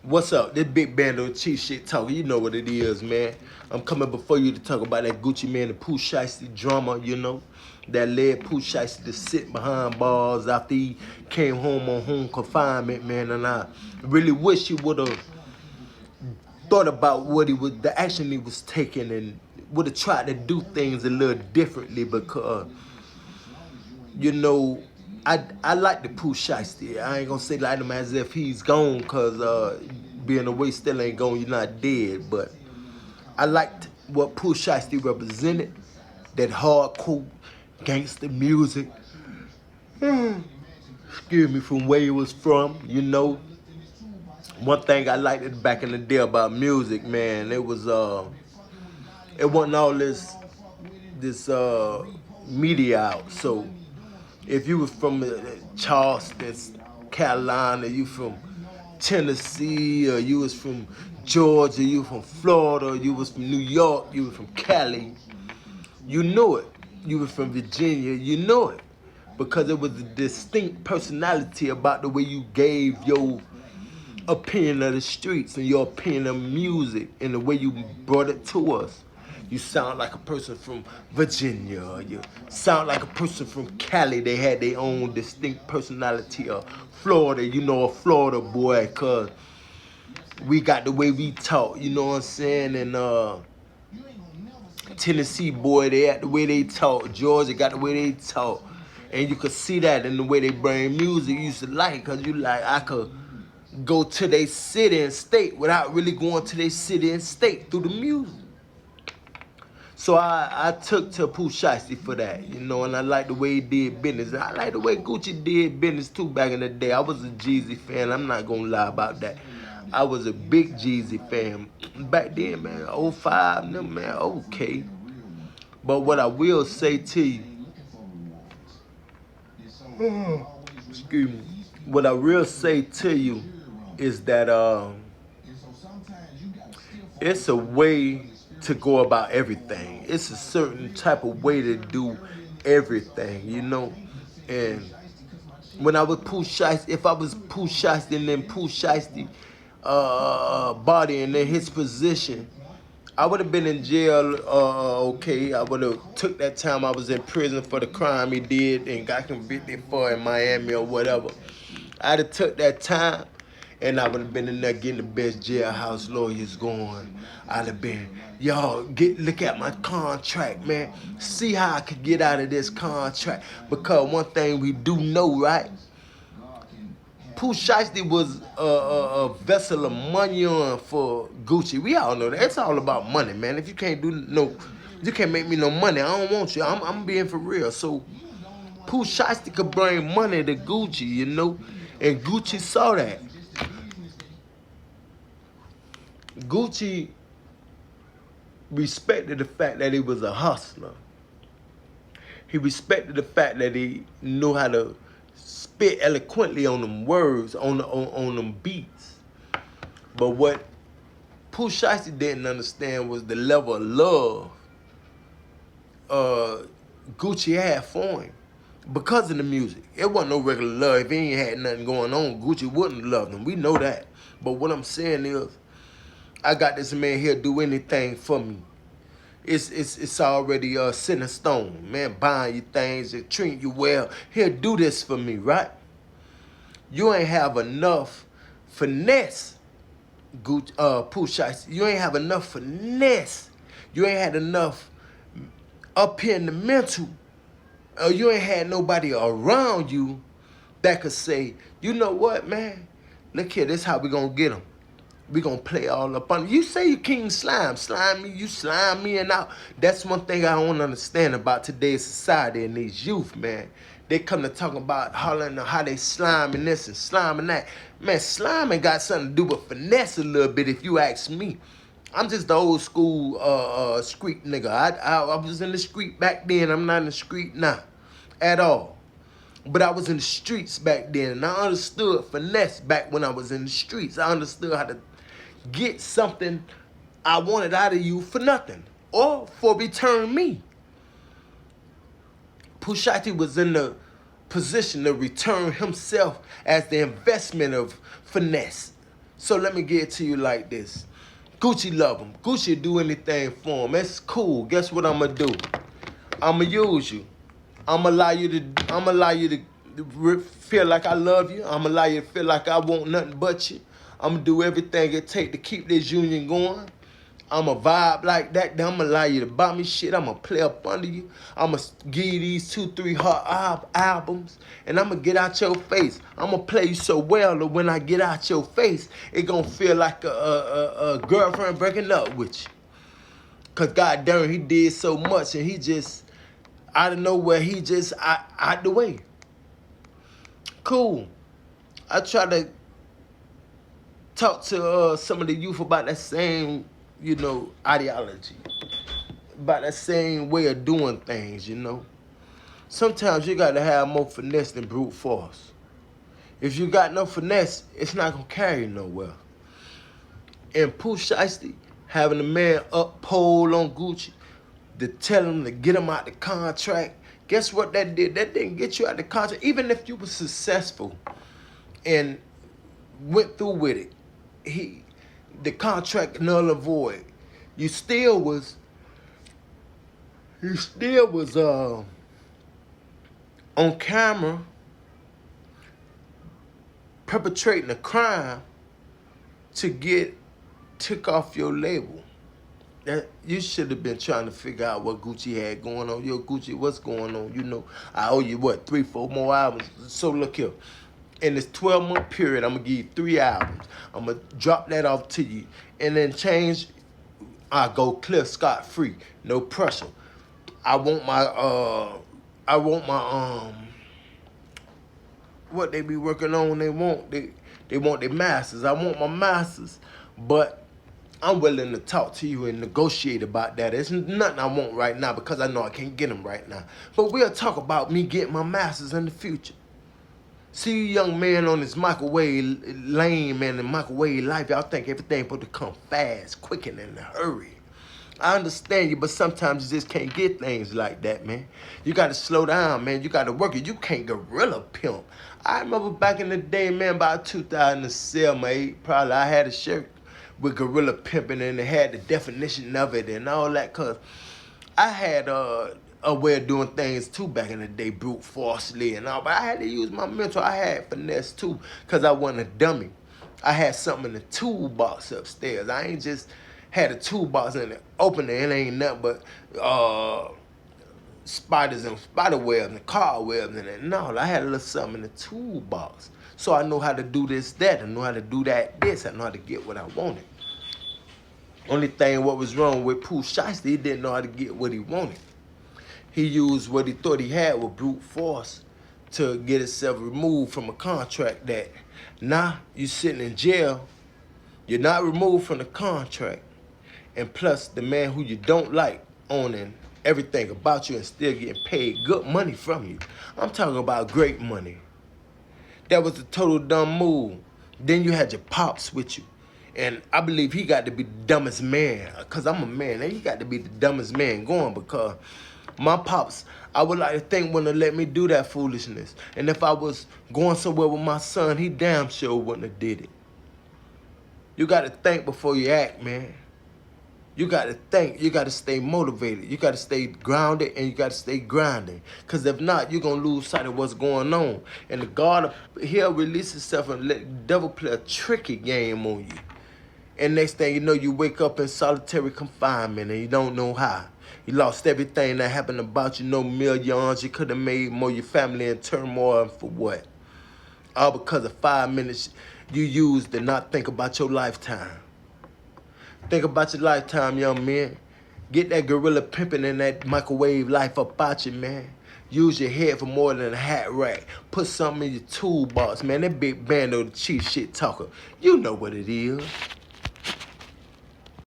What's up? This big band of cheap shit talking. You know what it is, man. I'm coming before you to talk about that Gucci Man, the Pooh Shiesty drama, you know. That led Pooh Shiesty to sit behind bars after he came home on home confinement, man. And I really wish he would have thought about what he was, the action he was taking, and would have tried to do things a little differently because, you know, I like the Pooh Shiesty. I ain't gonna say like him as if he's gone, cause being away still ain't gone. You're not dead, but I liked what Pooh Shiesty represented. That hardcore gangster music. Excuse me, from where he was from. You know, one thing I liked back in the day about music, man, it wasn't all this media out. So if you was from Charleston, Carolina, you from Tennessee, or you was from Georgia, you from Florida, you was from New York, you was from Cali, you knew it. You was from Virginia, you knew it. Because it was a distinct personality about the way you gave your opinion of the streets and your opinion of music and the way you brought it to us. You sound like a person from Virginia. You sound like a person from Cali. They had their own distinct personality. Florida, you know, a Florida boy, cause we got the way we talk, you know what I'm saying? And Tennessee boy, they had the way they talk. Georgia got the way they talk. And you could see that in the way they bring music. You used to like it, cause you like, I could go to their city and state without really going to their city and state through the music. So I took to Pooh Shiesty for that, you know, and I like the way he did business. And I like the way Gucci did business too back in the day. I was a Jeezy fan, I'm not gonna lie about that. I was a big Jeezy fan. Back then, man, '05, them, man, okay. But what I will say to you, excuse me, what I will say to you is that it's a way to go about everything. It's a certain type of way to do everything, you know. And when I was Pooh Shiesty, if I was Pooh Shiesty and then Pooh Shiesty body and then his position, I would have been in jail, okay. I would have took that time I was in prison for the crime he did and got convicted for in Miami or whatever. I'd have took that time and I would have been in there getting the best jailhouse lawyers going. I'd have been, y'all, look at my contract, man. See how I could get out of this contract. Because one thing we do know, right? Pooh Shiesty was a vessel of money on for Gucci. We all know that. It's all about money, man. If you can't you can't make me no money. I don't want you. I'm being for real. So Pooh Shiesty could bring money to Gucci, you know, and Gucci saw that. Gucci respected the fact that he was a hustler. He respected the fact that he knew how to spit eloquently on them words, on them beats. But what Pooh Shiesty didn't understand was the level of love Gucci had for him because of the music. It wasn't no regular love. If he ain't had nothing going on, Gucci wouldn't love him. We know that. But what I'm saying is, I got this man here do anything for me. It's already set in stone. Man, buying you things and treating you well. He'll do this for me, right? You ain't have enough finesse, Pooh Shiesty. You ain't have enough finesse. You ain't had enough up here in the mental. You ain't had nobody around you that could say, you know what, man? Look here, this how we gonna get him. We gonna play all up on you. Say you king slime me, you slime me and out. That's one thing I don't understand about today's society and these youth, man. They come to talk about hollering how they sliming this and sliming that. Man, sliming got something to do with finesse a little bit, if you ask me. I'm just the old school street nigga. I was in the street back then. I'm not in the street now at all. But I was in the streets back then, and I understood finesse back when I was in the streets. I understood how to get something I wanted out of you for nothing, or for return me. Pooh Shiesty was in the position to return himself as the investment of finesse. So let me get it to you like this. Gucci love him. Gucci do anything for him. It's cool. Guess what I'ma do? I'ma use you. I'ma allow you to feel like I love you. I'ma allow you to feel like I want nothing but you. I'ma do everything it take to keep this union going. I'ma vibe like that. Then I'ma allow you to buy me shit. I'ma play up under you. I'ma give you these 2-3 hot albums. And I'ma get out your face. I'ma play you so well that when I get out your face, it gonna feel like a girlfriend breaking up with you. Cause goddamn, he did so much and he just, out of nowhere, he just out the way. Cool. I try to talk to some of the youth about that same, ideology, about that same way of doing things. Sometimes you gotta have more finesse than brute force. If you got no finesse, it's not gonna carry you nowhere. And Pooh Shiesty having a man uphold on Gucci to tell him to get him out the contract. Guess what that did? That didn't get you out the contract. Even if you were successful and went through with it, the contract null and void. You still was on camera perpetrating a crime to get took off your label. That you should have been trying to figure out what Gucci had going on. Yo, Gucci, what's going on? I owe you what, 3-4 more albums. So look here. In this 12-month period, I'm gonna give you 3 albums. I'm gonna drop that off to you. And then change, I go clear scot-free. No pressure. I want my what they be working on, they want their masters. I want my masters, but I'm willing to talk to you and negotiate about that. It's nothing I want right now because I know I can't get them right now. But we'll talk about me getting my masters in the future. See you young man on this microwave lane, man, in microwave life, y'all think everything supposed to come fast, quick, and in a hurry. I understand you, but sometimes you just can't get things like that, man. You got to slow down, man. You got to work it. You can't guerrilla pimp. I remember back in the day, man, about 2007, 8, probably I had a shirt with gorilla pimping and it had the definition of it and all that, cause I had a way of doing things too back in the day, brute forcely and all, but I had to use my mental. I had finesse too, cause I wasn't a dummy. I had something in the toolbox upstairs. I ain't just had a toolbox and open it, it ain't nothing but spiders and spider webs and car webs and that. No, I had a little something in the toolbox. So I know how to do this, that. I know how to do that, this. I know how to get what I wanted. Only thing what was wrong with Pooh Shiesty, he didn't know how to get what he wanted. He used what he thought he had with brute force to get himself removed from a contract that now you sitting in jail, you're not removed from the contract, and plus the man who you don't like owning everything about you and still getting paid good money from you. I'm talking about great money. That was a total dumb move. Then you had your pops with you. And I believe he got to be the dumbest man, because I'm a man, and he got to be the dumbest man going, because my pops, I would like to think, wouldn't have let me do that foolishness. And if I was going somewhere with my son, he damn sure wouldn't have did it. You got to think before you act, man. You got to think. You got to stay motivated. You got to stay grounded, and you got to stay grinding. Because if not, you're going to lose sight of what's going on. And the God, he'll release himself and let the devil play a tricky game on you. And next thing you know, you wake up in solitary confinement and you don't know how. You lost everything that happened about you, no millions you could have made, more your family in turmoil, and for what? All because of 5 minutes you used to not think about your lifetime. Think about your lifetime, young man. Get that gorilla pimping and that microwave life up out you, man. Use your head for more than a hat rack. Put something in your toolbox, man. That big bando, the chief shit talker. You know what it is.